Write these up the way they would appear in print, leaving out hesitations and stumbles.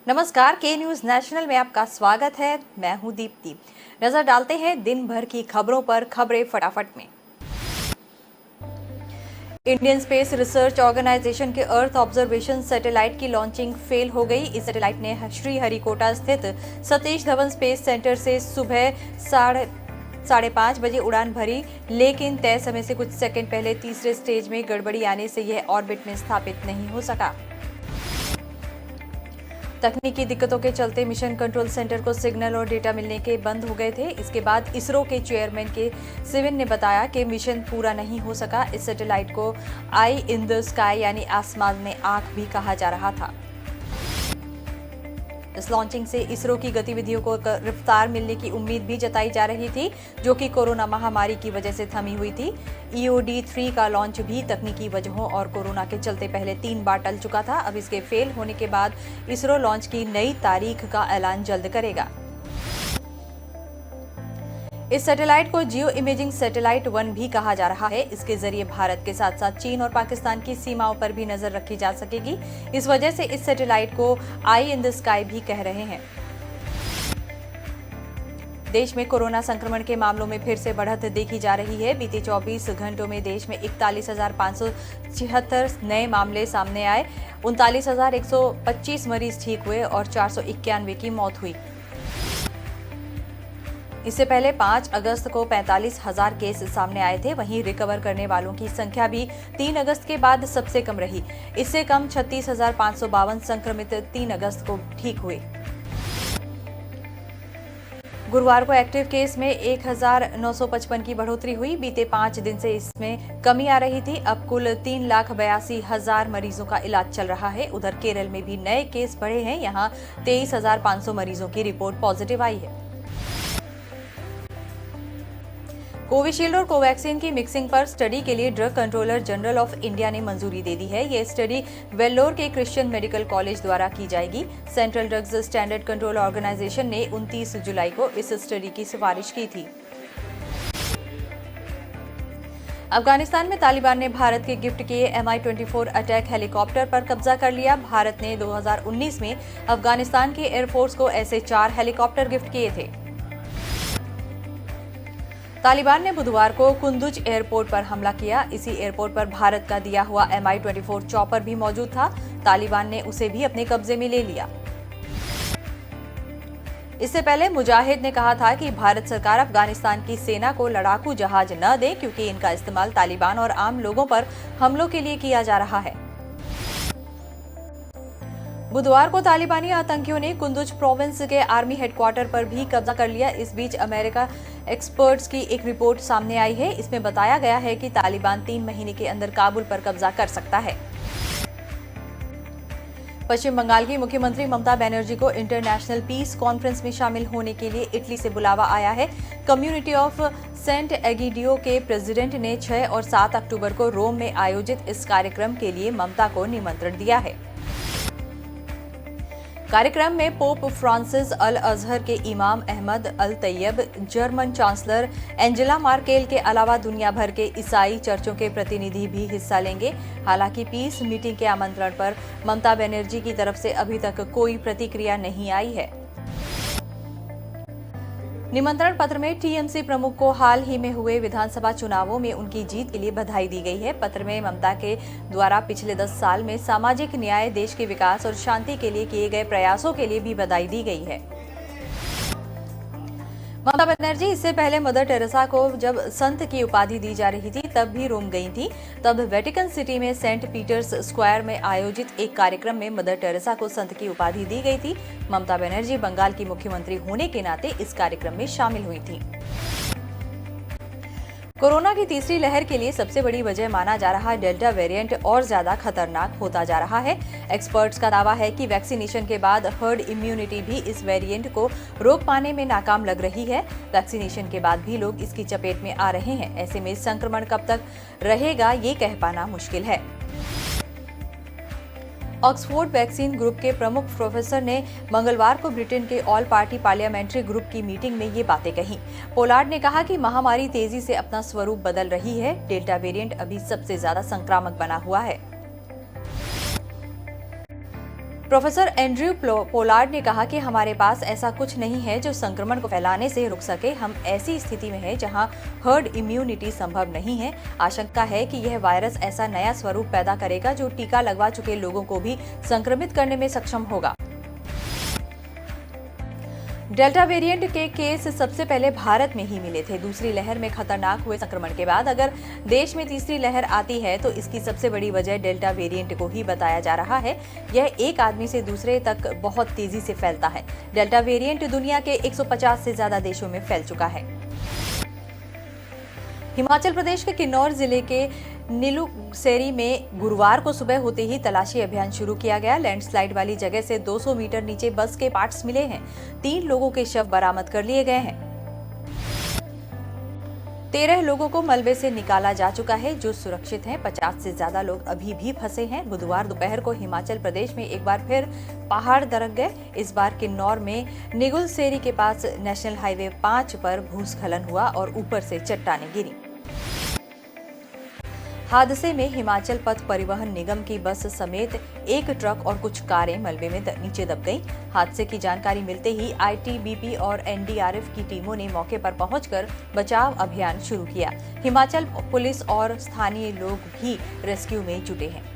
नमस्कार, के news national में आपका स्वागत है। मैं हूं दीप्ति। नजर डालते हैं दिन भर की खबरों पर। खबरें फटाफट में। इंडियन स्पेस रिसर्च ऑर्गेनाइजेशन के अर्थ ऑब्जर्वेशन सैटेलाइट की लॉन्चिंग फेल हो गई। इस सैटेलाइट ने श्रीहरिकोटा स्थित सतीश धवन स्पेस सेंटर से सुबह 5:30 बजे उड़ान भरी, लेकिन तय समय से कुछ सेकंड पहले तीसरे स्टेज में गड़बड़ी आने से यह ऑर्बिट में स्थापित नहीं हो सका। तकनीकी दिक्कतों के चलते मिशन कंट्रोल सेंटर को सिग्नल और डेटा मिलने के बंद हो गए थे। इसके बाद इसरो के चेयरमैन के सिवन ने बताया कि मिशन पूरा नहीं हो सका। इस सैटेलाइट को आई इन द स्काई यानी आसमान में आंख भी कहा जा रहा था। इस लॉन्चिंग से इसरो की गतिविधियों को रफ्तार मिलने की उम्मीद भी जताई जा रही थी, जो कि कोरोना महामारी की वजह से थमी हुई थी। EOD-3 का लॉन्च भी तकनीकी वजहों और कोरोना के चलते पहले 3 बार टल चुका था। अब इसके फेल होने के बाद इसरो लॉन्च की नई तारीख का ऐलान जल्द करेगा। इस सैटेलाइट को जियो इमेजिंग सैटेलाइट 1 भी कहा जा रहा है। इसके जरिए भारत के साथ साथ चीन और पाकिस्तान की सीमाओं पर भी नजर रखी जा सकेगी। इस वजह से इस सैटेलाइट को आई इन द स्काई भी कह रहे हैं। देश में कोरोना संक्रमण के मामलों में फिर से बढ़त देखी जा रही है। बीते 24 घंटों में देश में 41,576 नए मामले सामने आए। 39,125 मरीज ठीक हुए और 491 की मौत हुई। इससे पहले 5 अगस्त को 45,000 केस सामने आए थे। वहीं रिकवर करने वालों की संख्या भी 3 अगस्त के बाद सबसे कम रही। इससे कम 36,552 संक्रमित 3 अगस्त को ठीक हुए। गुरुवार को एक्टिव केस में 1,955 की बढ़ोतरी हुई। बीते 5 दिन से इसमें कमी आ रही थी। अब कुल 3,82,000 मरीजों का इलाज चल रहा है। उधर केरल में भी नए केस बढ़े हैं। यहाँ 23,500 मरीजों की रिपोर्ट पॉजिटिव आई है। कोविशील्ड और कोवैक्सीन की मिक्सिंग पर स्टडी के लिए drug controller general of India ने मंजूरी दे दी है। यह स्टडी वेल्लोर के क्रिश्चियन मेडिकल कॉलेज द्वारा की जाएगी। Central drugs standard control organisation ने 29 जुलाई को इस स्टडी की सिफारिश की थी। अफगानिस्तान में तालिबान ने भारत के गिफ्ट किए MI-24 अटैक हेलीकॉप्टर पर कब्जा कर लिया। भारत ने 2019 में अफगानिस्तान की एयरफोर्स को ऐसे 4 हेलीकॉप्टर गिफ्ट किए थे। तालिबान ने बुधवार को कुंदुज एयरपोर्ट पर हमला किया। इसी एयरपोर्ट पर भारत का दिया हुआ MI-24 चॉपर भी मौजूद था। तालिबान ने उसे भी अपने कब्जे में ले लिया। इससे पहले मुजाहिद ने कहा था कि भारत सरकार अफगानिस्तान की सेना को लड़ाकू जहाज न दे, क्योंकि इनका इस्तेमाल तालिबान और आम लोगों पर हमलों के लिए किया जा रहा है। बुधवार को तालिबानी आतंकियों ने कुंदुज प्रोविंस के आर्मी हेडक्वार्टर पर भी कब्जा कर लिया। इस बीच अमेरिका एक्सपर्ट्स की एक रिपोर्ट सामने आई है। इसमें बताया गया है कि तालिबान 3 महीने के अंदर काबुल पर कब्जा कर सकता है। पश्चिम बंगाल की मुख्यमंत्री ममता बनर्जी को इंटरनेशनल पीस कॉन्फ्रेंस में शामिल होने के लिए इटली से बुलावा आया है। कम्युनिटी ऑफ सेंट एगिडियो के प्रेसिडेंट ने 6 और 7 अक्टूबर को रोम में आयोजित इस कार्यक्रम के लिए ममता को निमंत्रण दिया है। कार्यक्रम में पोप फ्रांसिस अल अजहर के इमाम Ahmed Al Tayeb, German chancellor Angela Merkel के अलावा दुनिया भर के ईसाई चर्चों के प्रतिनिधि भी हिस्सा लेंगे। हालांकि पीस मीटिंग के आमंत्रण पर ममता बनर्जी की तरफ से अभी तक कोई प्रतिक्रिया नहीं आई है। निमंत्रण पत्र में टीएमसी प्रमुख को हाल ही में हुए विधानसभा चुनावों में उनकी जीत के लिए बधाई दी गई है। पत्र में ममता के द्वारा पिछले 10 साल में सामाजिक न्याय, देश के विकास और शांति के लिए किए गए प्रयासों के लिए भी बधाई दी गई है। ममता बनर्जी इससे पहले मदर टेरेसा को जब संत की उपाधि दी जा रही थी तब भी रोम गई थी। तब वेटिकन सिटी में सेंट पीटर्स स्क्वायर में आयोजित एक कार्यक्रम में मदर टेरेसा को संत की उपाधि दी गई थी। ममता बनर्जी बंगाल की मुख्यमंत्री होने के नाते इस कार्यक्रम में शामिल हुई थी। कोरोना की तीसरी लहर के लिए सबसे बड़ी वजह माना जा रहा डेल्टा वेरिएंट और ज्यादा खतरनाक होता जा रहा है। एक्सपर्ट्स का दावा है कि वैक्सीनेशन के बाद हर्ड इम्यूनिटी भी इस वेरिएंट को रोक पाने में नाकाम लग रही है। वैक्सीनेशन के बाद भी लोग इसकी चपेट में आ रहे हैं। ऐसे में संक्रमण कब तक रहेगा, ये कह पाना मुश्किल है। ऑक्सफोर्ड वैक्सीन ग्रुप के प्रमुख प्रोफेसर ने मंगलवार को ब्रिटेन के ऑल पार्टी पार्लियामेंट्री ग्रुप की मीटिंग में ये बातें कही। पोलार्ड ने कहा कि महामारी तेजी से अपना स्वरूप बदल रही है। डेल्टा वेरिएंट अभी सबसे ज्यादा संक्रामक बना हुआ है। प्रोफेसर एंड्रयू पोलार्ड ने कहा कि हमारे पास ऐसा कुछ नहीं है जो संक्रमण को फैलाने से रुक सके। हम ऐसी स्थिति में हैं जहां हर्ड इम्यूनिटी संभव नहीं है। आशंका है कि यह वायरस ऐसा नया स्वरूप पैदा करेगा जो टीका लगवा चुके लोगों को भी संक्रमित करने में सक्षम होगा। डेल्टा वेरिएंट के केस सबसे पहले भारत में ही मिले थे। दूसरी लहर में खतरनाक हुए संक्रमण के बाद अगर देश में तीसरी लहर आती है तो इसकी सबसे बड़ी वजह डेल्टा वेरिएंट को ही बताया जा रहा है। यह एक आदमी से दूसरे तक बहुत तेजी से फैलता है। डेल्टा वेरिएंट दुनिया के 150 से ज्यादा देशों में फैल चुका है। हिमाचल प्रदेश के किन्नौर जिले के नीलूसेरी में गुरुवार को सुबह होते ही तलाशी अभियान शुरू किया गया। लैंडस्लाइड वाली जगह से 200 मीटर नीचे बस के पार्ट्स मिले हैं। 3 लोगों के शव बरामद कर लिए गए हैं। 13 लोगों को मलबे से निकाला जा चुका है जो सुरक्षित हैं। 50 से ज्यादा लोग अभी भी फंसे हैं। बुधवार दोपहर को हिमाचल प्रदेश में एक बार फिर पहाड़ दरक गए। इस बार किन्नौर में नीलूसेरी के पास नेशनल हाईवे 5 पर भूस्खलन हुआ और ऊपर से चट्टानें गिरी। हादसे में हिमाचल पथ परिवहन निगम की बस समेत एक ट्रक और कुछ कारें मलबे में नीचे दब गईं। हादसे की जानकारी मिलते ही आईटीबीपी और एनडीआरएफ की टीमों ने मौके पर पहुंचकर बचाव अभियान शुरू किया। हिमाचल पुलिस और स्थानीय लोग भी रेस्क्यू में जुटे हैं।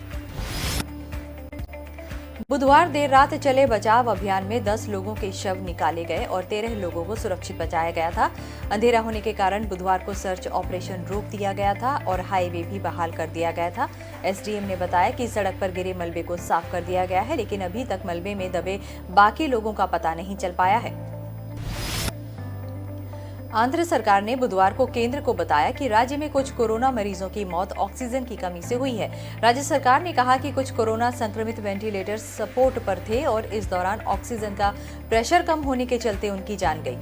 बुधवार देर रात चले बचाव अभियान में 10 लोगों के शव निकाले गए और 13 लोगों को सुरक्षित बचाया गया था। अंधेरा होने के कारण बुधवार को सर्च ऑपरेशन रोक दिया गया था और हाईवे भी बहाल कर दिया गया था। एसडीएम ने बताया कि सड़क पर गिरे मलबे को साफ कर दिया गया है, लेकिन अभी तक मलबे में दबे बाकी लोगों का पता नहीं चल पाया है। आंध्र सरकार ने बुधवार को केंद्र को बताया कि राज्य में कुछ कोरोना मरीजों की मौत ऑक्सीजन की कमी से हुई है। राज्य सरकार ने कहा कि कुछ कोरोना संक्रमित वेंटिलेटर सपोर्ट पर थे और इस दौरान ऑक्सीजन का प्रेशर कम होने के चलते उनकी जान गई।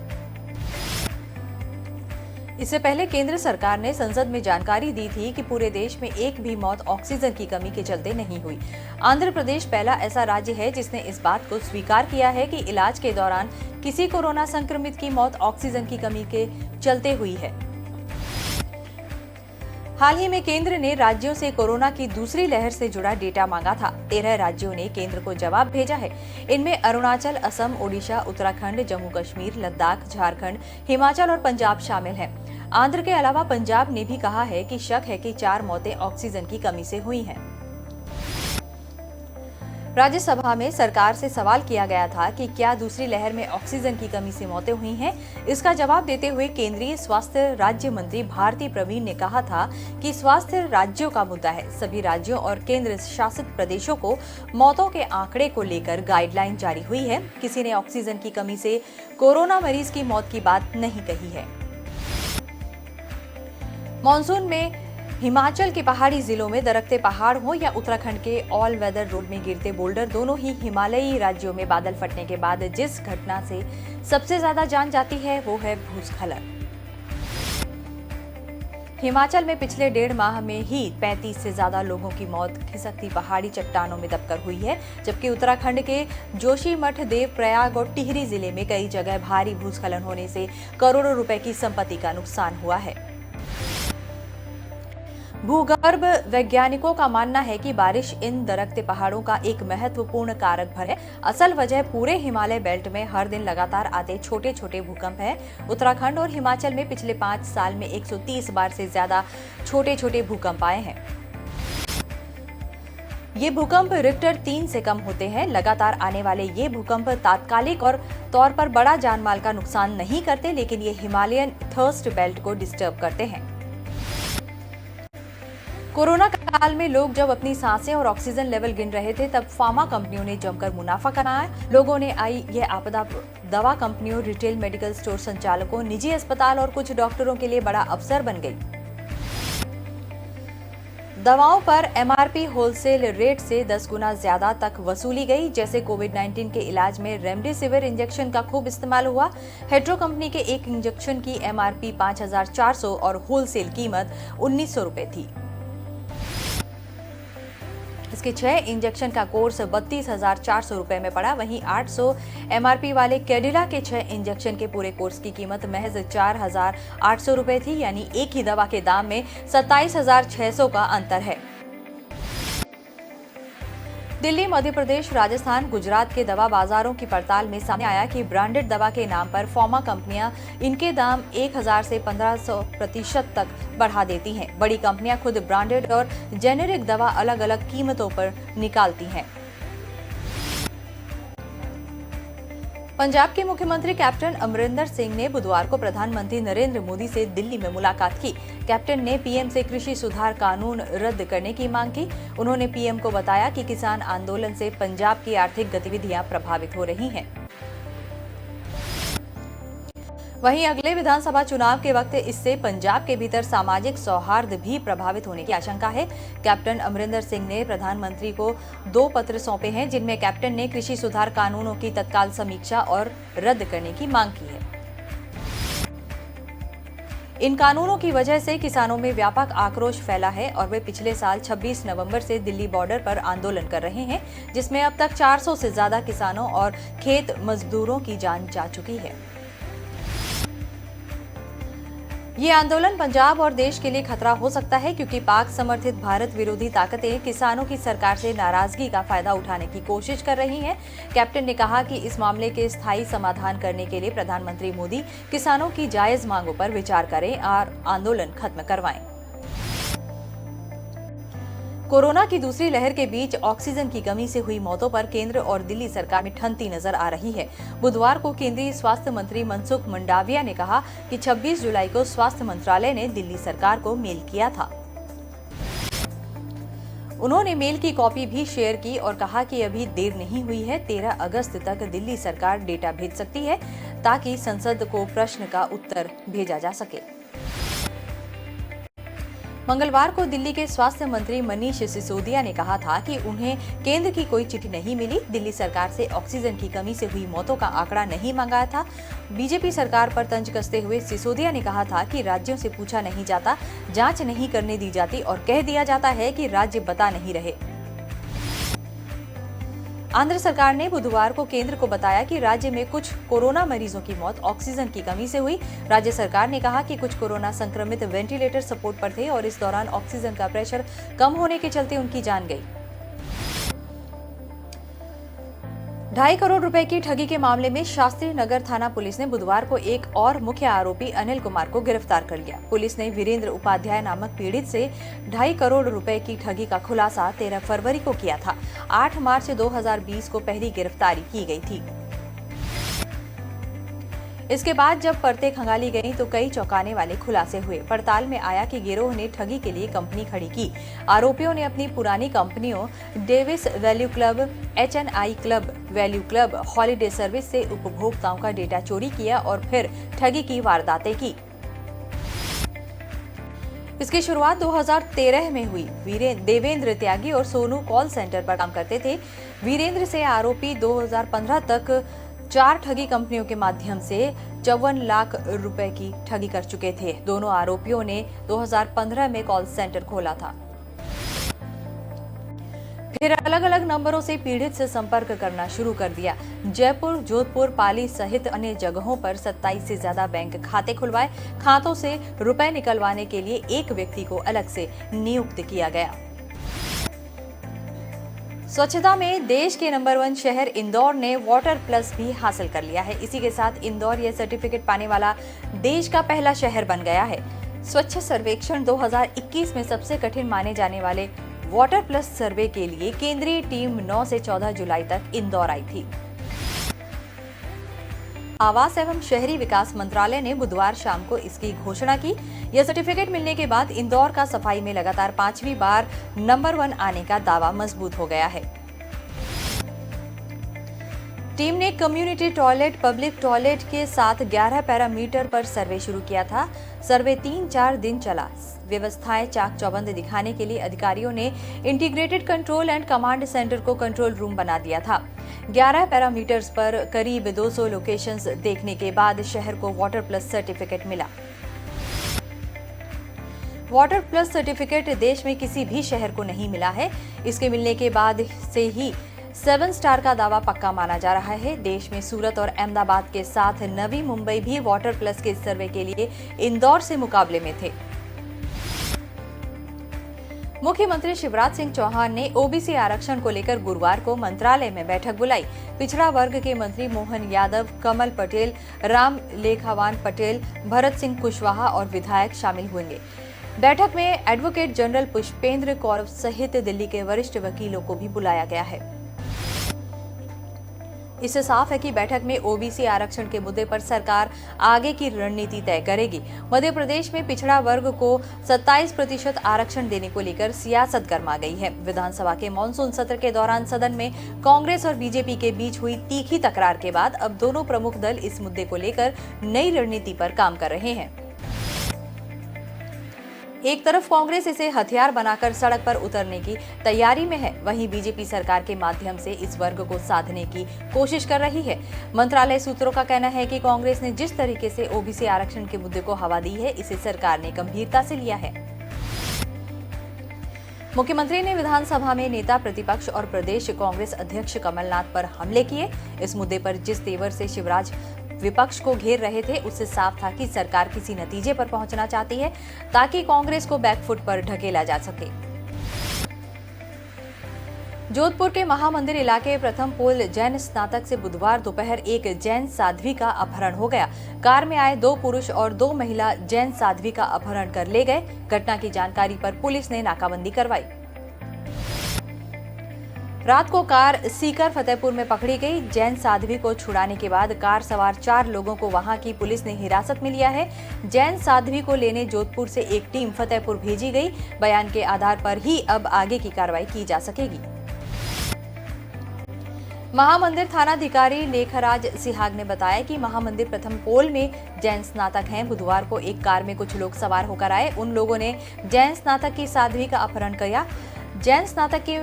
इससे पहले केंद्र सरकार ने संसद में जानकारी दी थी कि पूरे देश में एक भी मौत ऑक्सीजन की कमी के चलते नहीं हुई। आंध्र प्रदेश पहला ऐसा राज्य है जिसने इस बात को स्वीकार किया है कि इलाज के दौरान किसी कोरोना संक्रमित की मौत ऑक्सीजन की कमी के चलते हुई है। हाल ही में केंद्र ने राज्यों से कोरोना की दूसरी लहर से जुड़ा डेटा मांगा था। 13 राज्यों ने केंद्र को जवाब भेजा है। इनमें अरुणाचल, असम, ओडिशा, उत्तराखंड, जम्मू कश्मीर, लद्दाख, झारखंड, हिमाचल और पंजाब शामिल हैं। आंध्र के अलावा पंजाब ने भी कहा है कि शक है कि 4 मौतें ऑक्सीजन की कमी से हुई हैं। राज्यसभा में सरकार से सवाल किया गया था कि क्या दूसरी लहर में ऑक्सीजन की कमी से मौतें हुई हैं। इसका जवाब देते हुए केंद्रीय स्वास्थ्य राज्य मंत्री भारती प्रवीण ने कहा था कि स्वास्थ्य राज्यों का मुद्दा है। सभी राज्यों और केंद्र शासित प्रदेशों को मौतों के आंकड़े को लेकर गाइडलाइन जारी हुई है। किसी ने ऑक्सीजन की कमी से कोरोना मरीज की मौत की बात नहीं कही है। मॉनसून में हिमाचल के पहाड़ी जिलों में दरकते पहाड़ हो या उत्तराखंड के ऑल वेदर रोड में गिरते बोल्डर, दोनों ही हिमालयी राज्यों में बादल फटने के बाद जिस घटना से सबसे ज्यादा जान जाती है वो है भूस्खलन। हिमाचल में पिछले 1.5 माह में ही 35 से ज्यादा लोगों की मौत खिसकती पहाड़ी चट्टानों में दबकर हुई है, जबकि उत्तराखंड के जोशीमठ, देवप्रयाग और टिहरी जिले में कई जगह भारी भूस्खलन होने से करोड़ों रुपए की संपत्ति का नुकसान हुआ है। भूगर्भ वैज्ञानिकों का मानना है कि बारिश इन दरकते पहाड़ों का एक महत्वपूर्ण कारक है। असल वजह पूरे हिमालय बेल्ट में हर दिन लगातार आते छोटे छोटे भूकंप है। उत्तराखंड और हिमाचल में पिछले 5 साल में 130 बार से ज्यादा छोटे छोटे भूकंप आए हैं। ये भूकंप रिक्टर 3 से कम होते हैं। लगातार आने वाले ये भूकंप तात्कालिक और तौर पर बड़ा जानमाल का नुकसान नहीं करते, लेकिन ये हिमालयन थर्स्ट बेल्ट को डिस्टर्ब करते हैं। कोरोना काल में लोग जब अपनी सांसें और ऑक्सीजन लेवल गिन रहे थे, तब फार्मा कंपनियों ने जमकर मुनाफा कमाया। लोगों ने आई यह आपदा दवा कंपनियों, रिटेल मेडिकल स्टोर संचालकों, निजी अस्पताल और कुछ डॉक्टरों के लिए बड़ा अवसर बन गई। दवाओं पर एमआरपी होलसेल रेट से 10 गुना ज्यादा तक वसूली गई। जैसे कोविड-19 के इलाज में रेमडेसिविर इंजेक्शन का खूब इस्तेमाल हुआ। हेट्रो कंपनी के एक इंजेक्शन की एमआरपी 5,400 और होलसेल कीमत 1,900 रुपए थी। इसके 6 इंजेक्शन का कोर्स 32,400 रुपए में पड़ा। वहीं 800 एमआरपी वाले कैडिला के 6 इंजेक्शन के पूरे कोर्स की कीमत महज 4,800 रुपए थी। यानी एक ही दवा के दाम में 27,600 का अंतर है। दिल्ली, मध्य प्रदेश, राजस्थान, गुजरात के दवा बाजारों की पड़ताल में सामने आया कि ब्रांडेड दवा के नाम पर फार्मा कंपनियां इनके दाम 1000 से 1500% तक बढ़ा देती हैं। बड़ी कंपनियां खुद ब्रांडेड और जेनेरिक दवा अलग अलग कीमतों पर निकालती हैं। पंजाब के मुख्यमंत्री कैप्टन अमरिंदर सिंह ने बुधवार को प्रधानमंत्री नरेंद्र मोदी से दिल्ली में मुलाकात की। कैप्टन ने पीएम से कृषि सुधार कानून रद्द करने की मांग की। उन्होंने पीएम को बताया कि किसान आंदोलन से पंजाब की आर्थिक गतिविधियां प्रभावित हो रही हैं। वहीं अगले विधानसभा चुनाव के वक्त इससे पंजाब के भीतर सामाजिक सौहार्द भी प्रभावित होने की आशंका है। कैप्टन अमरिंदर सिंह ने प्रधानमंत्री को 2 पत्र सौंपे हैं, जिनमें कैप्टन ने कृषि सुधार कानूनों की तत्काल समीक्षा और रद्द करने की मांग की है। इन कानूनों की वजह से किसानों में व्यापक आक्रोश फैला है और वे पिछले साल 26 नवंबर से दिल्ली बॉर्डर पर आंदोलन कर रहे हैं, जिसमें अब तक 400 से ज्यादा किसानों और खेत मजदूरों की जान जा चुकी है। ये आंदोलन पंजाब और देश के लिए खतरा हो सकता है, क्योंकि पाक समर्थित भारत विरोधी ताकतें किसानों की सरकार से नाराजगी का फायदा उठाने की कोशिश कर रही हैं। कैप्टन ने कहा कि इस मामले के स्थायी समाधान करने के लिए प्रधानमंत्री मोदी किसानों की जायज मांगों पर विचार करें और आंदोलन खत्म करवाएं। कोरोना की दूसरी लहर के बीच ऑक्सीजन की कमी से हुई मौतों पर केंद्र और दिल्ली सरकार में ठनती नजर आ रही है। बुधवार को केंद्रीय स्वास्थ्य मंत्री मनसुख मंडाविया ने कहा कि 26 जुलाई को स्वास्थ्य मंत्रालय ने दिल्ली सरकार को मेल किया था। उन्होंने मेल की कॉपी भी शेयर की और कहा कि अभी देर नहीं हुई है। 13 अगस्त तक दिल्ली सरकार डेटा भेज सकती है, ताकि संसद को प्रश्न का उत्तर भेजा जा सके। मंगलवार को दिल्ली के स्वास्थ्य मंत्री मनीष सिसोदिया ने कहा था कि उन्हें केंद्र की कोई चिट्ठी नहीं मिली। दिल्ली सरकार से ऑक्सीजन की कमी से हुई मौतों का आंकड़ा नहीं मंगाया था। बीजेपी सरकार पर तंज कसते हुए सिसोदिया ने कहा था कि राज्यों से पूछा नहीं जाता, जांच नहीं करने दी जाती और कह दिया जाता है कि राज्य बता नहीं रहे। आंध्र सरकार ने बुधवार को केंद्र को बताया कि राज्य में कुछ कोरोना मरीजों की मौत ऑक्सीजन की कमी से हुई। राज्य सरकार ने कहा कि कुछ कोरोना संक्रमित वेंटिलेटर सपोर्ट पर थे और इस दौरान ऑक्सीजन का प्रेशर कम होने के चलते उनकी जान गई। 2.5 करोड़ रुपए की ठगी के मामले में शास्त्री नगर थाना पुलिस ने बुधवार को एक और मुख्य आरोपी अनिल कुमार को गिरफ्तार कर लिया। पुलिस ने वीरेंद्र उपाध्याय नामक पीड़ित से 2.5 करोड़ रुपए की ठगी का खुलासा 13 फरवरी को किया था। 8 मार्च 2020 को पहली गिरफ्तारी की गई थी। इसके बाद जब परतें खंगाली गईं तो कई चौंकाने वाले खुलासे हुए। पड़ताल में आया कि गिरोह ने ठगी के लिए कंपनी खड़ी की। आरोपियों ने अपनी पुरानी कंपनियों Davis value club, HNI club, value club, holiday service से उपभोक्ताओं का डेटा चोरी किया और फिर ठगी की वारदातें की। इसकी शुरुआत 2013 में हुई। देवेंद्र त्यागी और सोनू कॉल सेंटर पर काम करते थे। वीरेंद्र से आरोपी 2015 तक 4 ठगी कंपनियों के माध्यम से 54 लाख रुपए की ठगी कर चुके थे। दोनों आरोपियों ने 2015 में कॉल सेंटर खोला था। फिर अलग अलग नंबरों से पीड़ित से संपर्क करना शुरू कर दिया। जयपुर, जोधपुर, पाली सहित अन्य जगहों पर 27 से ज्यादा बैंक खाते खुलवाए। खातों से रुपए निकलवाने के लिए एक व्यक्ति को अलग से नियुक्त किया गया। स्वच्छता में देश के नंबर 1 शहर इंदौर ने वाटर प्लस भी हासिल कर लिया है। इसी के साथ इंदौर यह सर्टिफिकेट पाने वाला देश का पहला शहर बन गया है। स्वच्छ सर्वेक्षण 2021 में सबसे कठिन माने जाने वाले वाटर प्लस सर्वे के लिए केंद्रीय टीम 9 से 14 जुलाई तक इंदौर आई थी। आवास एवं शहरी विकास मंत्रालय ने बुधवार शाम को इसकी घोषणा की। यह सर्टिफिकेट मिलने के बाद इंदौर का सफाई में लगातार 5वीं बार नंबर 1 आने का दावा मजबूत हो गया है। टीम ने कम्युनिटी टॉयलेट, पब्लिक टॉयलेट के साथ 11 पैरामीटर पर सर्वे शुरू किया था। सर्वे 3-4 दिन चला। व्यवस्थाएं चाक चौबंद दिखाने के लिए अधिकारियों ने integrated control and command centre को कंट्रोल रूम बना दिया था। 11 पैरामीटर्स पर करीब 200 लोकेशंस देखने के बाद शहर को वाटर प्लस सर्टिफिकेट मिला। वाटर प्लस सर्टिफिकेट देश में किसी भी शहर को नहीं मिला है। इसके मिलने के बाद से ही 7 स्टार का दावा पक्का माना जा रहा है। देश में सूरत और अहमदाबाद के साथ नवी मुंबई भी वाटर प्लस के सर्वे के लिए इंदौर से मुकाबले में थे। मुख्यमंत्री शिवराज सिंह चौहान ने ओबीसी आरक्षण को लेकर गुरुवार को मंत्रालय में बैठक बुलाई। पिछड़ा वर्ग के मंत्री मोहन यादव, कमल पटेल, राम लेखावान पटेल, भरत सिंह कुशवाहा और विधायक शामिल होंगे। बैठक में एडवोकेट जनरल पुष्पेंद्र कौर सहित दिल्ली के वरिष्ठ वकीलों को भी बुलाया गया है। इससे साफ है कि बैठक में ओबीसी आरक्षण के मुद्दे पर सरकार आगे की रणनीति तय करेगी। मध्य प्रदेश में पिछड़ा वर्ग को 27% आरक्षण देने को लेकर सियासत गर्मा गई है। विधानसभा के मानसून सत्र के दौरान सदन में कांग्रेस और बीजेपी के बीच हुई तीखी तकरार के बाद अब दोनों प्रमुख दल इस मुद्दे को लेकर नई रणनीति पर काम कर रहे हैं। एक तरफ कांग्रेस इसे हथियार बनाकर सड़क पर उतरने की तैयारी में है, वहीं बीजेपी सरकार के माध्यम से इस वर्ग को साधने की कोशिश कर रही है। मंत्रालय सूत्रों का कहना है कि कांग्रेस ने जिस तरीके से ओबीसी आरक्षण के मुद्दे को हवा दी है, इसे सरकार ने गंभीरता से लिया है। मुख्यमंत्री ने विधानसभा में नेता प्रतिपक्ष और प्रदेश कांग्रेस अध्यक्ष कमलनाथ पर हमले किए। इस मुद्दे पर जिस तेवर से शिवराज विपक्ष को घेर रहे थे, उससे साफ था कि सरकार किसी नतीजे पर पहुंचना चाहती है ताकि कांग्रेस को बैकफुट पर ढकेला जा सके। जोधपुर के महामंदिर इलाके प्रथम पोल जैन स्नातक से बुधवार दोपहर एक जैन साध्वी का अपहरण हो गया। कार में आए 2 पुरुष और 2 महिला जैन साध्वी का अपहरण कर ले गए। घटना की जानकारी पर पुलिस ने नाकाबंदी करवाई। रात को कार सीकर फतेहपुर में पकड़ी गई। जैन साध्वी को छुड़ाने के बाद कार सवार 4 लोगों को वहां की पुलिस ने हिरासत में लिया है। जैन साध्वी को लेने जोधपुर से एक टीम फतेहपुर भेजी गई। बयान के आधार पर ही अब आगे की कार्रवाई की जा सकेगी। महामंदिर थानाधिकारी लेखराज सिहाग ने बताया कि महामंदिर प्रथम पोल में जैन स्नातक हैं। बुधवार को एक कार में कुछ लोग सवार होकर आए। उन लोगों ने जैन स्नातक की साध्वी का अपहरण किया। जैन स्नातक के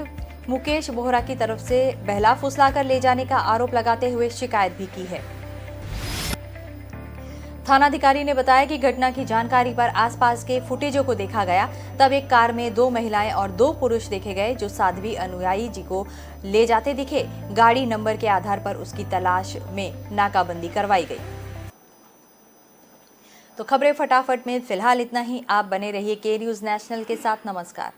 मुकेश बोहरा की तरफ से बहला फुसलाकर ले जाने का आरोप लगाते हुए शिकायत भी की है। थानाधिकारी ने बताया कि घटना की जानकारी पर आसपास के फुटेजों को देखा गया। तब एक कार में 2 महिलाएं और 2 पुरुष देखे गए जो साध्वी अनुयायी जी को ले जाते दिखे। गाड़ी नंबर के आधार पर उसकी तलाश में नाकाबंदी करवाई गई। तो खबरें फटाफट में फिलहाल इतना ही। आप बने रहिए के न्यूज़ नेशनल के साथ। नमस्कार।